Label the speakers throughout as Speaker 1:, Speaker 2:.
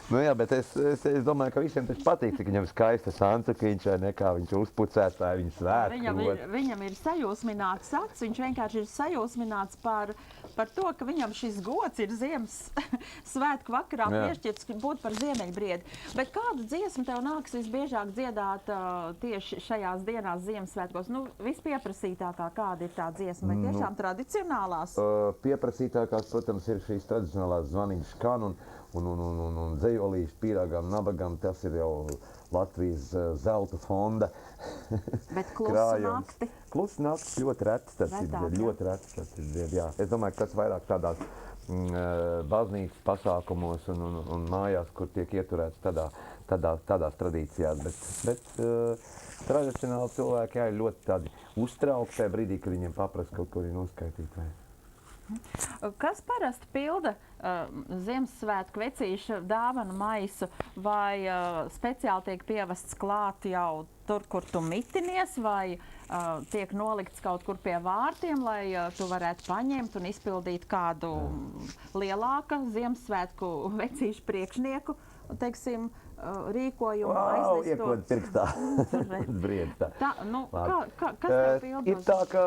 Speaker 1: Nu jā, bet es domāju, ka visiem taču patīk, cik viņam skaista sancukiņš, vai ne, kā viņš uzpucēts, vai viņa svētku.
Speaker 2: Viņam ir sajūsmināts acis, viņš vienkārši ir sajūsmināts par to, ka viņam šis gods ir Ziemassvētku vakarā piešķirts būt par ziemeļbriedi. Bet kādu dziesmu tev nāks visbiežāk dziedāt tieši šajās dienās Ziemassvētkos? Nu, vispieprasītākā kāda ir tā dziesma, vai tiešām tradicionālās?
Speaker 1: Pieprasītākās, protams, ir šīs tradicionālās Zvaniņš skan un dzejolīši pīrāgām, nabagām, tas ir jau Latvijas zelta fonda
Speaker 2: Bet klusu nakti?
Speaker 1: Klusu nakti ļoti rets, tas ir ļoti rets, tas ir, jā. Es domāju, ka tas vairāk tādās baznīcas pasākumos un mājās, kur tiek ieturēts tādās tradīcijās, bet tradicionāli cilvēki ir ļoti tādi uztraukti tajā brīdī, kad viņiem paprast kaut ko noskaitīt.
Speaker 2: Kas parasti pilda Ziemassvētku vecīša dāvanu maisu, vai speciāli tiek pievests klāt jau tur, kur tu mitinies, vai tiek nolikts kaut kur pie vārtiem, lai tu varētu paņemt un izpildīt kādu lielāka Ziemassvētku vecīšu priekšnieku, teiksim, rīkojumu aizlisto?
Speaker 1: Iekod pirkstā. Briedz tā.
Speaker 2: Kas tev pilda?
Speaker 1: Ir tā, ka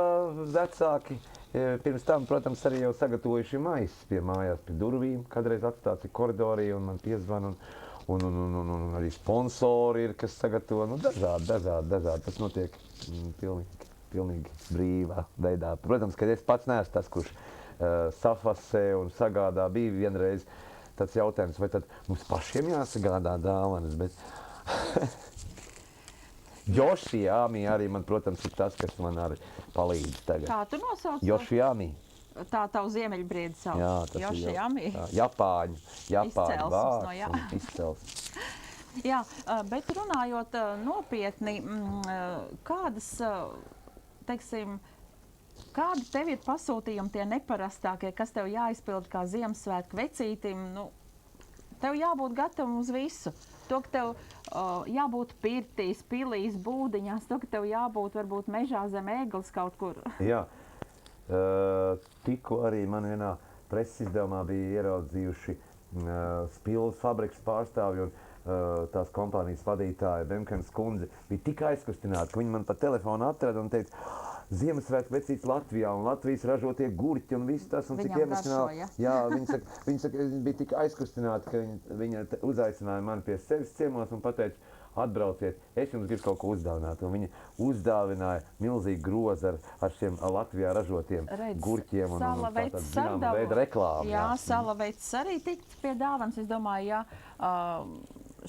Speaker 1: vecāki pirms tam, protams, arī jau sagatavojuši maisus pie mājās, pie durvīm, kādreiz atstāts ir koridorī un man piezvan un arī sponsori ir, kas sagatavo, dažādi. Tas notiek pilnīgi brīvā veidā. Protams, ka es pats neesmu tas, kurš safasē un sagādā. Bija vienreiz tāds jautājums, vai tad mums pašiem jāsagādā dāvanas, bet Jošiāmi arī man, protams, ir tas, kas man arī palīdz tagad.
Speaker 2: Kā tu nosauc?
Speaker 1: Jošiāmi.
Speaker 2: Tā tavu ziemeļbriedi sauc.
Speaker 1: Jā, tas
Speaker 2: Jošiāmi.
Speaker 1: ir Japāņu vārds un izcelsmes.
Speaker 2: Jā, bet runājot nopietni, kādas, teiksim, kādi tev ir pasūtījumi tie neparastākie, kas tev jāizpild kā Ziemassvētku vecītim? Nu, tev jābūt gatavam uz visu. To, ka tev jābūt pirtīs, pilīs, būdiņās, to, ka tev jābūt varbūt mežā zem ēgles kaut kur.
Speaker 1: Jā, tikko arī man vienā preses izdevumā bija ieraudzījuši spilves fabrikas pārstāvji un tās kompānijas vadītāja Bemkenas kundze bija tik aizkustināta, ka viņi man pa telefonu atrada un teica, Ziemassvētku vecīts Latvijā un Latvijas ražotie gurķi un viss tas un cik emocionāli. Jā, viņa saka, bija tik aizkustināta, ka viņa uzaicināja mani pie sevis ciemos un pateica, atbrauciet, es jums gribu kaut ko uzdāvināt. Un viņa uzdāvināja milzīgu grozu ar šiem Latvijā ražotiem gurķiem un tātad zināma veida reklāmu.
Speaker 2: Jā, Salaveits arī tikt pie dāvanas, es domāju,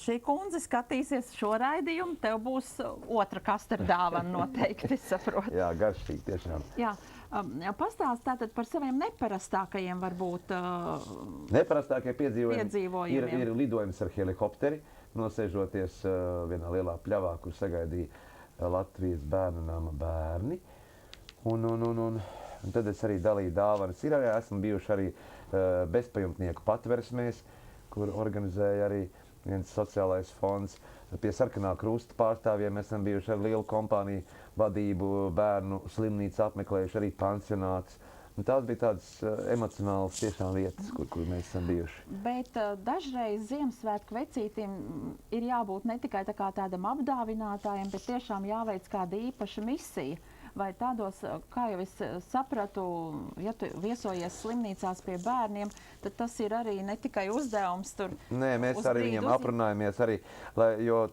Speaker 2: šī kundze skatīsies šo raidījumu, tev būs otra kastera dāvana noteikti, saprot.
Speaker 1: Jā, garšīgi tiešām.
Speaker 2: Jā, pastāst tātad par saviem neparastākajiem varbūt
Speaker 1: neparastākie
Speaker 2: piedzīvojumiem.
Speaker 1: Ir lidojums ar helikopteri, nosēžoties vienā lielā pļavā, kur sagaidīja Latvijas bērnu nama bērni. Un tad es arī dalīju dāvanas. Esmu bijuši arī bezpajumtnieku patversmēs, kur organizēja arī viens sociālais fonds. Pie Sarkanā krusta pārstāvjiem esam bijuši ar lielu kompāniju vadību, bērnu slimnīcu apmeklējuši, arī pansionāts. Tās bija tādas emocionālas tiešām vietas, kur mēs esam bijuši.
Speaker 2: Bet dažreiz Ziemassvētku vecītim ir jābūt ne tikai tādam apdāvinātājiem, bet tiešām jāveic kāda īpaša misija. Vai tādos, kā jau es sapratu, ja tu viesojies slimnīcās pie bērniem, tad tas ir arī ne tikai uzdevums tur.
Speaker 1: Nē, mēs arī viņam aprunājamies, jo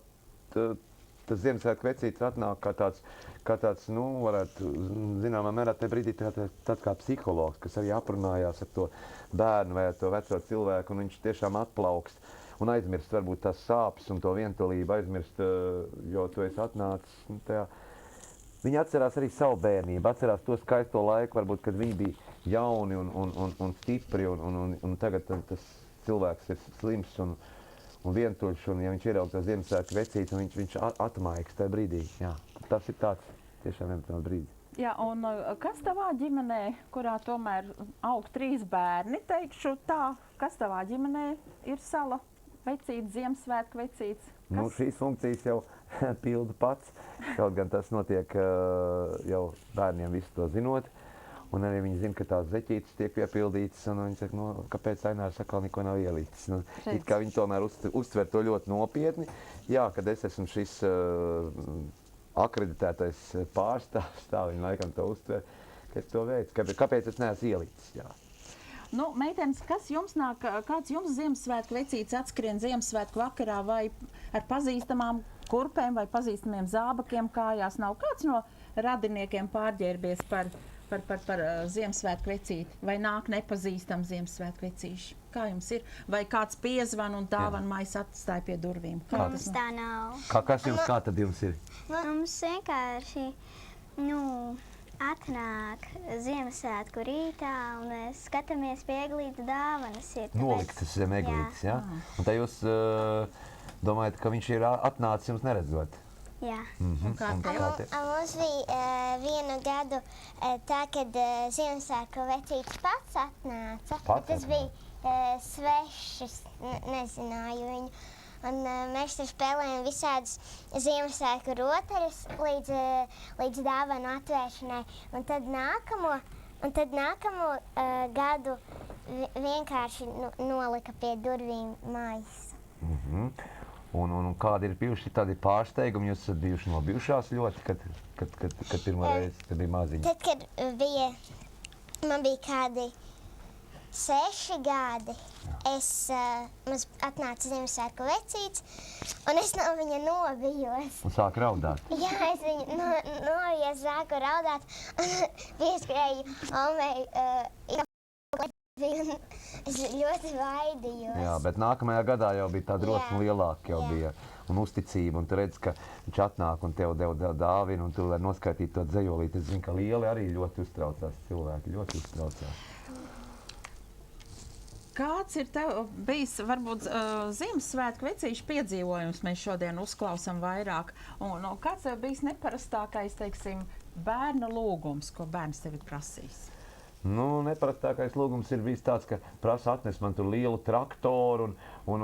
Speaker 1: tas Ziemassvētku vecītis atnāk kā tāds, varētu, zināmā mērā, te brīdī tāds kā psihologs, kas arī aprunājās ar to bērnu vai ar to veco cilvēku, un viņš tiešām atplaukst un aizmirst varbūt tās sāpes un to vientulību, aizmirst, jo tu esi atnācis tajā. Viņi atcerās arī savu bērnību, atcerās to skaisto laiku, varbūt, kad viņi bija jauni un stipri, un tagad tas cilvēks ir slims un vientuļš, un ja viņš ieraug to Ziemassvētku vecīti, viņš atmaiks tajā brīdī. Jā, tas ir tāds tiešām emocionāls brīdis.
Speaker 2: Jā, un kas tavā ģimenē, kurā tomēr aug 3 bērni, teikšu tā, kas tavā ģimenē ir sala vecīts, Ziemassvētku vecīts?
Speaker 1: Nu, šīs funkcijas jau pildu pats, kaut gan tas notiek jau bērniem visu to zinot. Un arī viņi zina, ka tās zeķītes tiek piepildītas, un viņi saka, nu, kāpēc Ainārs atkal neko nav ielīdzis. Nu, it kā viņi tomēr uztver to ļoti nopietni. Jā, kad es esmu šis akreditētais pārstāvs, tā viņi laikam to uztver, ka es to veicu. Kāpēc es neesmu ielīdzis? Jā.
Speaker 2: Nu, meitenes, kas jums nāk, kāds jums Ziemassvētku vecītis atskrien Ziemassvētku vakarā vai ar pazīstamām kurpēm vai pazīstamiem zābakiem kājās? Nav kāds no radiniekiem pārģērbies par Ziemassvētku vecīti? Vai nāk nepazīstami Ziemassvētku vecīši? Kā jums ir? Vai kāds piezvan un dāvanu maisu atstāja pie durvīm?
Speaker 3: Mums tā nav.
Speaker 1: Kas jums, kā tad jums ir?
Speaker 3: Mums vienkārši, atnāk Ziemassvētku rītā un mēs skatāmies pie eglītes dāvanas.
Speaker 1: Noliktas zem eglītes, jā? Un tā jūs domājat, ka viņš ir atnācis jums neredzot?
Speaker 3: Jā.
Speaker 4: Mums bija vienu gadu tā, kad Ziemassvētku vecītis pats atnāca. Tas bija svešs, nezināju viņu. Un mēs tur spēlējam visādus Ziemassvētku rotaļus līdz dāvanu atvēršanai. Un tad nākamo gadu vienkārši nolika pie durvīm maisu.
Speaker 1: Un kādi ir bijuši tādi pārsteigumi? Jūs esat bijuši nobijušās ļoti, kad pirmo reizi, kad bija maziņi?
Speaker 4: Tad, kad man bija kādi 6 gadi, mums atnāca Ziemassvētku vecītis, un es no viņa nobijos.
Speaker 1: Un sāk raudāt?
Speaker 4: Jā, es viņu nobijos, sāku raudāt, un pieskrēju Omei, es ļoti vaidījos.
Speaker 1: Jā, bet nākamajā gadā jau bija tā drosme lielāka, jau bija un uzticība, un tu redz, ka viņš atnāk un tev dāvina, un tu vari noskaitīt to dzejolīti. Es zinu, ka lieli arī ļoti uztraucās cilvēki, ļoti uztraucās.
Speaker 2: Kāds ir tev bijis, varbūt, Ziemassvētku vecīšu piedzīvojums, mēs šodien uzklausām vairāk, un kāds tev bijis neparastākais, teiksim, bērna lūgums, ko bērns tev ir prasījis?
Speaker 1: Nu, neparastākais lūgums ir bijis tāds, ka prasa atnest man tur lielu traktoru, un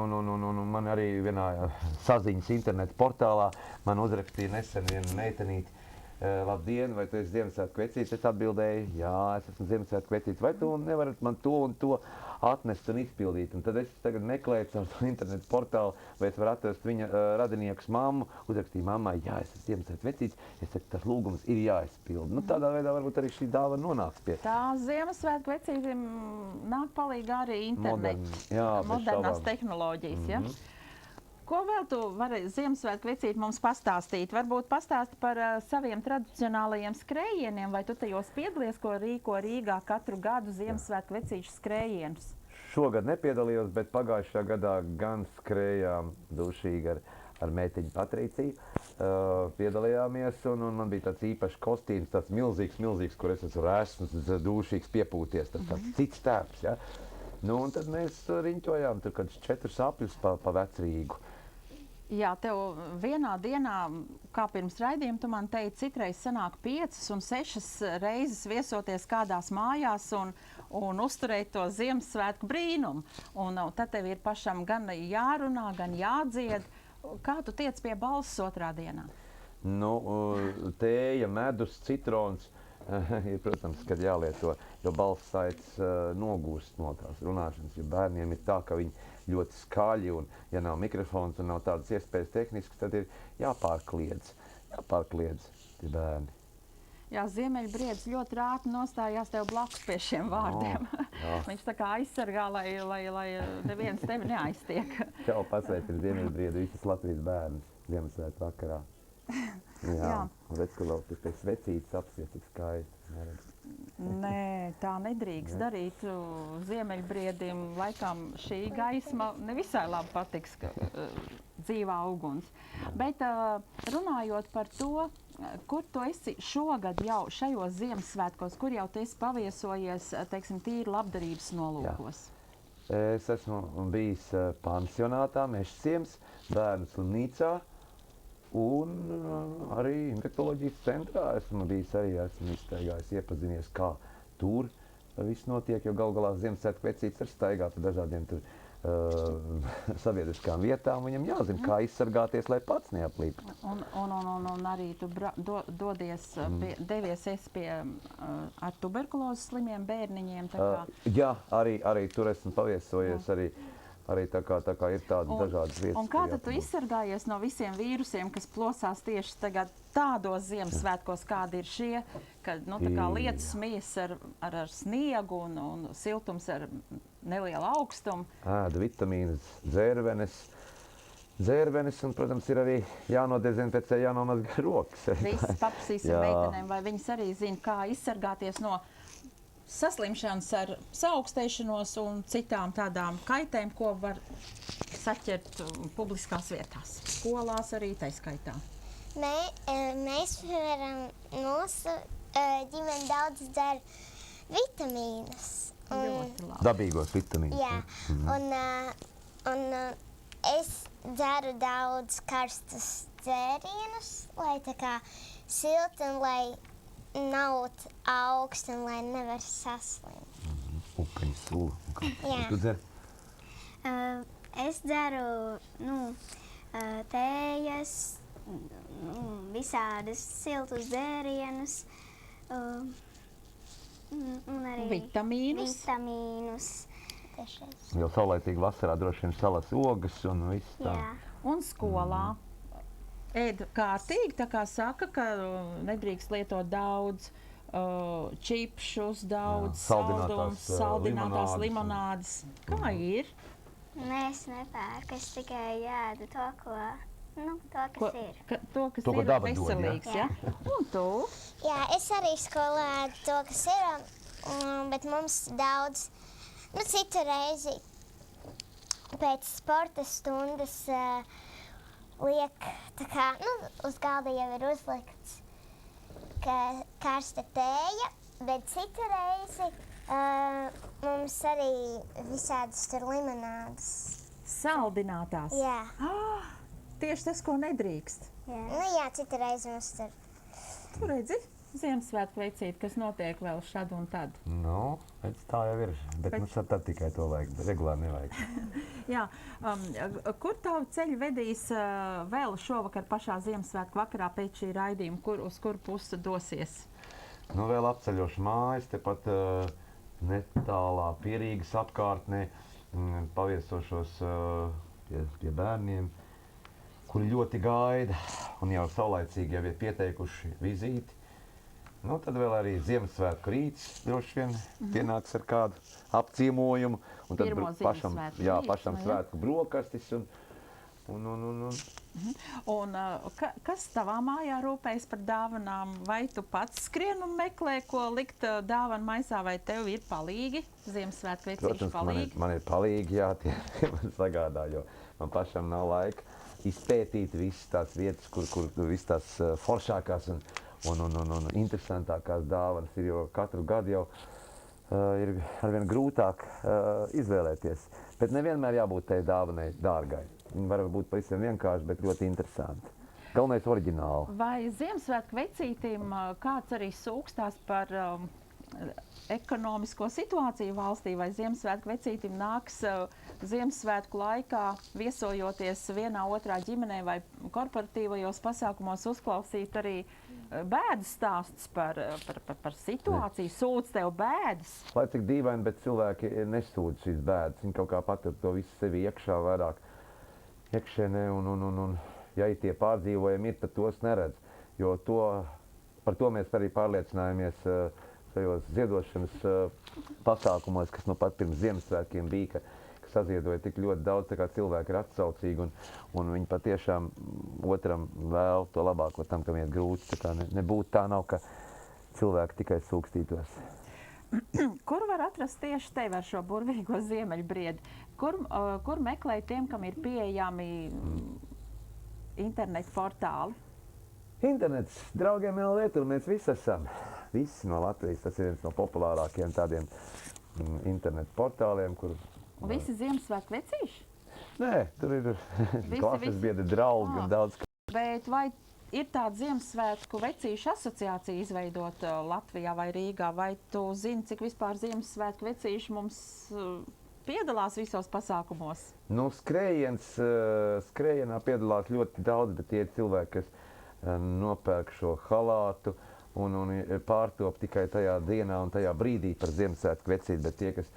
Speaker 1: man arī vienā saziņas interneta portālā man uzrakstīja nesen viena meitenīte, labdien, vai tu esi Ziemassvētku vecītis? Es atbildēju, jā, es esmu Ziemassvētku vecītis, vai tu nevarat man to un to atnest un izpildīt? Un tad es tagad meklēju caur to internetu portālu, vai es varu atrast viņa radiniekas mammu, uzrakstīju mammai, jā, es esmu Ziemassvētku vecītis, es saku, tas lūgums ir jāizpilda. Nu, tādā veidā varbūt arī šī dāvana nonāks pie.
Speaker 2: Tā Ziemassvētku vecītim nāk palīgā arī internets, modernās tehnoloģijas, ja? Ko vēl tu vari Ziemassvētku vecīti mums pastāstīt? Varbūt pastāsti par saviem tradicionālajiem skrējieniem, vai tu tajos piedalies, ko rīko Rīgā katru gadu Ziemassvētku vecīšu skrējienus?
Speaker 1: Šogad nepiedalījos, bet pagājušajā gadā gan skrējām dušīgi ar meitiņu Patriciju. Piedalījāmies, un man bija tāds īpašs kostīms, tāds milzīgs, kur es esmu esmu dušīgs piepūties, tāds cits tēps, ja? Nu, un tad mēs riņķojām tur kādus 4 apļus pa Vecrīgu.
Speaker 2: Jā, tev vienā dienā, kā pirms raidījuma, tu man teici, citreiz sanāk 5 un 6 reizes viesoties kādās mājās un uzturēt to Ziemassvētku brīnumu. Un tad tev ir pašam gan jārunā, gan jādzied. Kā tu tiec pie balss otrā dienā?
Speaker 1: Nu, tēja, medus, citrons ir, protams, kad jālieto, jo balss saites nogūst no tās runāšanas, jo bērniem ir tā, ka viņi ļoti skaļi, un ja nav mikrofons un nav tādas iespējas tehniskas, tad ir jāpārkliedz tie bērni.
Speaker 2: Jā, Ziemeļbriedis ļoti rāti nostājās tev blakus pie šiem vārdiem. Viņš tā kā aizsargā, lai neviens tevi neaiztiek.
Speaker 1: Čau, pasveicina Ziemeļbriedu visas Latvijas bērnus Ziemassvētku vakarā. Jā. Un redz, ka vēl pēc vecītes apsies, cik skaisti.
Speaker 2: Nē, tā nedrīkst darīt. Ziemeļbriedim laikam šī gaisma nevisai labi patiks, dzīvā uguns. Bet runājot par to, kur tu esi šogad jau šajos Ziemassvētkos, kur jau tu esi paviesojies, teiksim, tīri labdarības nolūkos?
Speaker 1: Es esmu bijis pansionātā, Mežciems, bērnu slimnīcā. Un arī infektoloģijas centrā esmu izstaigājis, iepazinies, kā tur viss notiek, jo galu galā Ziemassvētku vecītis ar staigā pa dažādiem tur sabiedriskām vietām, viņam jāzina, kā izsargāties, lai pats neaplīptu.
Speaker 2: Un arī tu devies pie ar tuberkulozes slimiem bērniņiem.
Speaker 1: Jā, arī tur esmu paviesojies. Arī tā kā ir tādas dažādas vietas.
Speaker 2: Un kā tu izsargājies no visiem vīrusiem, kas plosās tieši tagad tādos Ziemassvētkos, kādi ir šie, kad lietus smijas ar sniegu un siltums ar nelielu augstumu?
Speaker 1: Ēda vitamīnas, dzērvenes un, protams, ir arī jānodezinficē, jānomazgā rokas.
Speaker 2: Visi paprasīsim meitenēm, vai viņas arī zina, kā izsargāties no saslimšanas ar saaugstēšanos un citām tādām kaitēm, ko var saķert publiskās vietās. Skolās arī taiskaitā.
Speaker 4: Mēs varam, mūsu ģimene daudz dzer vitamīnas.
Speaker 2: Ļoti labi.
Speaker 1: Dabīgos vitamīnus.
Speaker 4: Jā, un es dzeru daudz karstus dzērienus, lai tā kā silti un lai nav augsts un lai nevar saslimt.
Speaker 1: Pupeņu sulu.
Speaker 4: Jā.
Speaker 1: Tu dzer?
Speaker 3: Es dzeru tējas, visādas siltus dzērienus un arī vitamīnus.
Speaker 1: Jau saulaicīgi vasarā droši vien salas ogas un viss tā.
Speaker 3: Jā.
Speaker 2: Un skolā ēd kārtīgi, tā kā saka, ka nedrīkst lietot daudz čipšus, daudz saldinātās limonādes. Kā ir?
Speaker 3: Es nepērku, es tikai ēdu to, kas ir.
Speaker 2: To, kas
Speaker 1: To, ko
Speaker 2: ir
Speaker 1: daba dod,
Speaker 2: veselīgs, ja? Un tu?
Speaker 4: Jā, es arī skolā ēdu to, kas ir, bet mums daudz, citu reizi pēc sporta stundas liek, tā kā, uz galda jau ir uzlikts karsta tēja, bet citu reizi mums arī visādas tur limonādes.
Speaker 2: Saldinātās?
Speaker 4: Jā.
Speaker 2: Tieši tas, ko nedrīkst.
Speaker 4: Jā, citu reizi mums tur.
Speaker 2: Tu redzi, Ziemassvētku veicīt, kas notiek vēl šad un tad.
Speaker 1: Tā jau ir, bet mums tad tikai to vajag, regulāri nevajag.
Speaker 2: Jā, kur tavu ceļu vedīs vēl šovakar pašā Ziemassvētku vakarā pēc šī raidījuma, uz kuru pusi dosies?
Speaker 1: Vēl apceļošu mājas, tepat netālā Pierīgas apkārtnē, paviesošos pie bērniem, kuri ļoti gaida un jau saulaicīgi jau ir pieteikuši vizīti. Tad vēl arī Ziemassvētku rīts droši vien pienāks ar kādu apciemojumu. Un tad pašam svētku brokastis
Speaker 2: Un kas tavā mājā rūpējas par dāvanām? Vai tu pats skrien un meklē, ko likt dāvanu maisā, vai tev ir palīgi? Ziemassvētku vecīši palīgi?
Speaker 1: Protams, man ir palīgi, jā, tie man sagādā, jo man pašam nav laika izpētīt visas tās vietas, kur visas tās foršākās un interesantākās dāvanas ir, jo katru gadu jau ir arvien grūtāk izvēlēties. Bet nevienmēr jābūt tai dāvanai dārgai. Viņa var būt pavisam vienkārši, bet ļoti interesanti. Galvenais oriģināli.
Speaker 2: Vai Ziemassvētku vecītim kāds arī sūkstās par ekonomisko situāciju valstī, vai Ziemassvētku vecītim nāks Ziemassvētku laikā viesojoties vienā otrā ģimenē vai korporatīvajos pasākumos uzklausīt arī bēdu stāsts par situāciju, sūdz tev bēdas?
Speaker 1: Lai cik dīvaini, bet cilvēki nesūdz šīs bēdas. Viņi kaut kā patur to visu sevi iekšā vairāk iekšēnē un ja ir tie pārdzīvojumi ir, tad tos neredz. Jo par to mēs arī pārliecinājāmies šajos ziedošanas pasākumos, kas pat pirms Ziemassvētkiem bija, ka saziedoja tik ļoti daudz, tā kā cilvēki ir atsaucīgi un viņi patiešām otram vēl to labāko tam, kam iet grūti. Tā kā nebūtu tā nav, ka cilvēki tikai sūkstītos.
Speaker 2: Kur var atrast tieši tevi ar šo burvīgo ziemeļbriedi? Kur meklēt tiem, kam ir pieejami internetu portāli?
Speaker 1: Internets, draugiem LV, tur mēs visi esam. Visi no Latvijas, tas ir viens no populārākajiem tādiem internetu portāliem, kur...
Speaker 2: Un visi Ziemassvētku vecīši?
Speaker 1: Nē, tur ir klases biedri, draugi un daudz.
Speaker 2: Bet vai ir tāda Ziemassvētku vecīšu asociācija izveidota Latvijā vai Rīgā? Vai tu zini, cik vispār Ziemassvētku vecīši mums piedalās visos pasākumos?
Speaker 1: Nu, skrējienā piedalās ļoti daudz, bet tie ir cilvēki, kas nopērk šo halātu un pārtop tikai tajā dienā un tajā brīdī par Ziemassvētku vecīti, bet tie, kas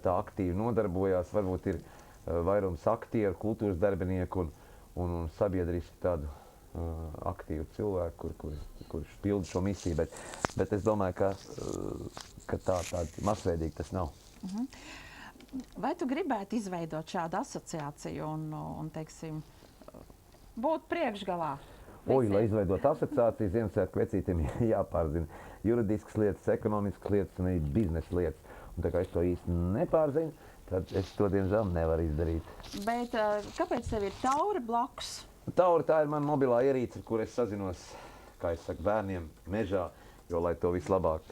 Speaker 1: tā aktīvi nodarbojās, varbūt ir vairums aktieru, kultūras darbinieku un sabiedriski tādu aktīvu cilvēku, kurš pilda šo misiju, bet es domāju, ka tāda masveidīgi tas nav.
Speaker 2: Vai tu gribētu izveidot šādu asociāciju un teiksim, būt priekšgalā?
Speaker 1: Lai izveidot asociāciju, Ziemassvētku vecītiem jāpārzina juridiskas lietas, ekonomiskas lietas un arī biznesa lietas. Un tā kā es to īsti nepārzinu, tad es to, diemžēl, nevaru izdarīt.
Speaker 2: Bet kāpēc tev ir tauri blakus?
Speaker 1: Tauri, tā ir mana mobilā ierīce, ar kur es sazinos, kā es saku, bērniem mežā, jo, lai to vislabāk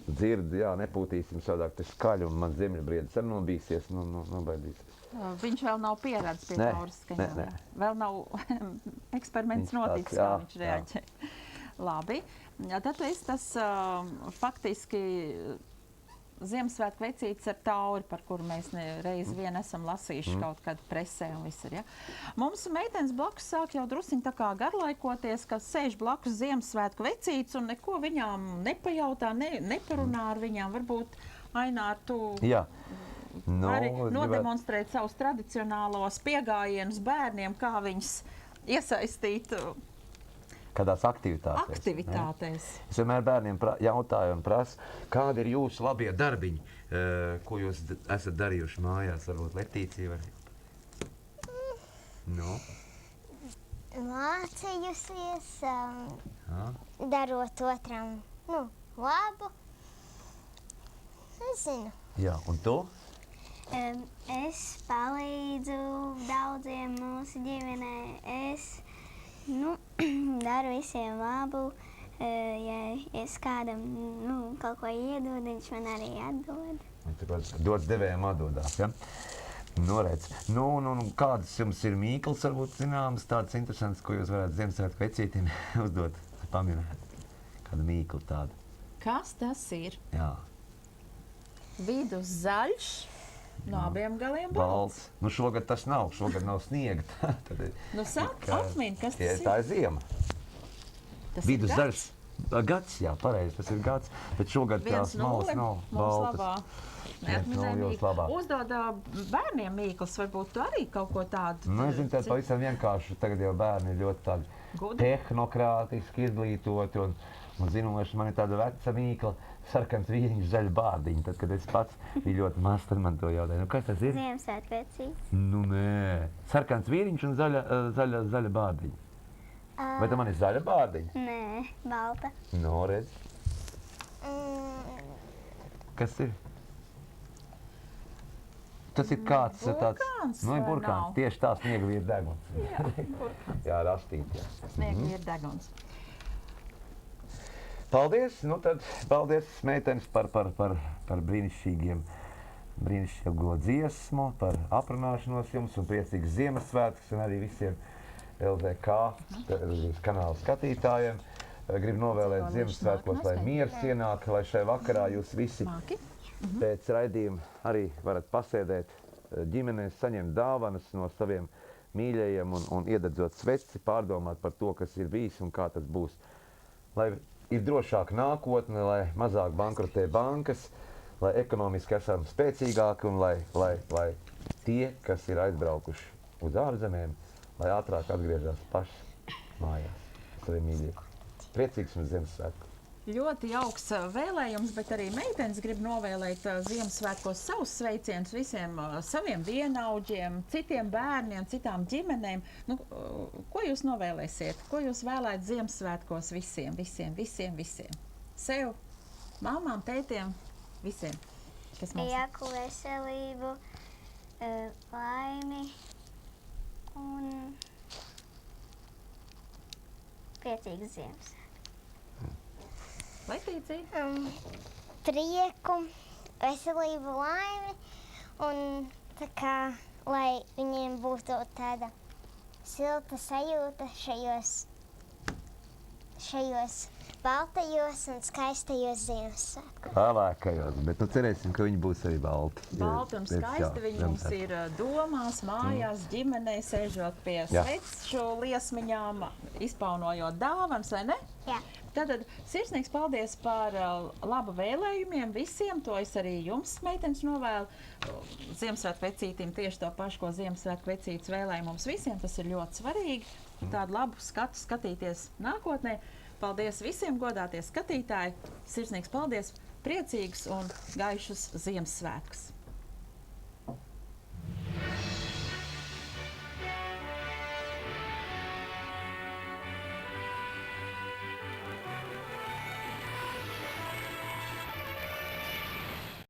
Speaker 1: dzird, jā, nepūtīsim savādāk, tas skaļi, un man zemļabriedis arī nobīsies, nobaidīsies.
Speaker 2: Viņš vēl nav pieradis pie tauras skaņām.
Speaker 1: Nē.
Speaker 2: Vēl nav eksperiments noticis, kā viņš reaģē. Labi, tad tu esi tas faktiski Ziemassvētku vecītis ar tauri, par kuru mēs reiz vien esam lasījuši kaut kad presē un visur, ja? Mums meitenes blakus sāk jau drusiņ tā kā garlaikoties, ka sēž blakus Ziemassvētku vecītis un neko viņām nepajautā, neparunā ar viņām. Varbūt, Ainār, tu vari nodemonstrēt savus tradicionālos piegājienus bērniem, kā viņus iesaistīt
Speaker 1: kādās aktivitātēs. Es vienmēr bērniem jautāju un prasu, kādi ir jūsu labie darbiņi, ko jūs esat darījuši mājās, varbūt Letīcija var?
Speaker 4: Mācījusies, darot otram, labu. Es zinu.
Speaker 1: Jā, un tu?
Speaker 3: Es palīdzu daudziem mūsu ģimenē. Es daru visiem labu. Ja es kādam kaut ko iedodu, viņš man arī atdod.
Speaker 1: Dots devējiem atdodās, ja? Redz. Kādas jums ir mīklas, varbūt zināmas, tādas interesantas, ko jūs varētu Ziemassvētku vecītim uzdot, paminēt? Kāda mīkla tāda?
Speaker 2: Kas tas ir?
Speaker 1: Jā.
Speaker 2: Vidus zaļš, no abiem galiem balts.
Speaker 1: Šogad tas nav, šogad nav sniega.
Speaker 2: Sāk atmīn, kas tas ir?
Speaker 1: Tā ir ziema.
Speaker 2: Tas
Speaker 1: Vidus
Speaker 2: ir
Speaker 1: zaļš. Gads, jā, pareizi, tas ir gads, bet šogad tās malas nav baltas.
Speaker 2: Uzdod bērniem mīklas, varbūt tu arī kaut ko tādu.
Speaker 1: Es zinu, tā pavisam vienkārši. Tagad jau bērni ir ļoti tādi tehnokrātiski izglītoti un zinoši. Man ir tāda veca mīkla, sarkans vīriņš, zaļa bārdiņa. Tad, kad es pats biju ļoti mazs, tad man to jautāja. Kas tas ir?
Speaker 3: Ziemassvētku vecītis.
Speaker 1: Nē. Sarkans vīriņš un zaļa bārdiņa. Vai tā man ir zaļa bārdiņa?
Speaker 3: Nē, balta.
Speaker 1: Redz. Kas ir? Tas ir kāds tāds burkāns. Tieši tā sniegavīra deguns. Jā, rastīt.
Speaker 2: Sniegavīra deguns.
Speaker 1: Paldies! Tad paldies, meitenes, par brīnišķīgo dziesmu, par aprunāšanos jums un priecīgas Ziemassvētkus un arī visiem LZK kanāla skatītājiem. Gribu novēlēt Ziemassvētkos, lai miers ienāk, lai šai vakarā jūs visi pēc raidījuma arī varat pasēdēt ģimenēs, saņemt dāvanas no saviem mīļajiem un iededzot sveci, pārdomāt par to, kas ir bijis un kā tas būs. Lai ir drošāka nākotne, lai mazāk bankrotē bankas, lai ekonomiski esam spēcīgāki un lai tie, kas ir aizbraukuši uz ārzemēm, lai ātrāk atgriežas paši mājās. Saviem mīļiem. Priecīgs un Ziemassvētku.
Speaker 2: Ļoti jauks vēlējums, bet arī meitenes grib novēlēt Ziemassvētkos savus sveicienus visiem saviem vienaudžiem, citiem bērniem, citām ģimenēm. Ko jūs novēlēsiet? Ko jūs vēlēt Ziemassvētkos visiem? Sev, mamām, tētiem, visiem.
Speaker 3: Prieku, veselību, laimi un priecīgas Ziemassvētkus.
Speaker 2: Letīcija?
Speaker 4: Prieku, veselību, laimi un tā kā, lai viņiem būtu tāda silta sajūta šajos baltajos un skaistajos Ziemassvētkos.
Speaker 1: Vēlākajos, bet nu cerēsim, ka viņi būs arī balti.
Speaker 2: Balti un skaisti viņi mums ir domās, mājās, ģimenē, sēžot pie sveču liesmiņām, izpaunojot dāvanas, vai ne?
Speaker 4: Jā.
Speaker 2: Tātad sirsnīgs paldies par labu vēlējumiem visiem. To es arī jums, meitenes, novēlu. Ziemassvētku vecītīm tieši to pašu, ko Ziemassvētku vecītes vēlēja mums visiem. Tas ir ļoti svarīgi. Tādu labu skatu skatīties nākotnē. Paldies visiem, godātie skatītāji. Sirsnīgs paldies, priecīgus un gaišus Ziemassvētkus.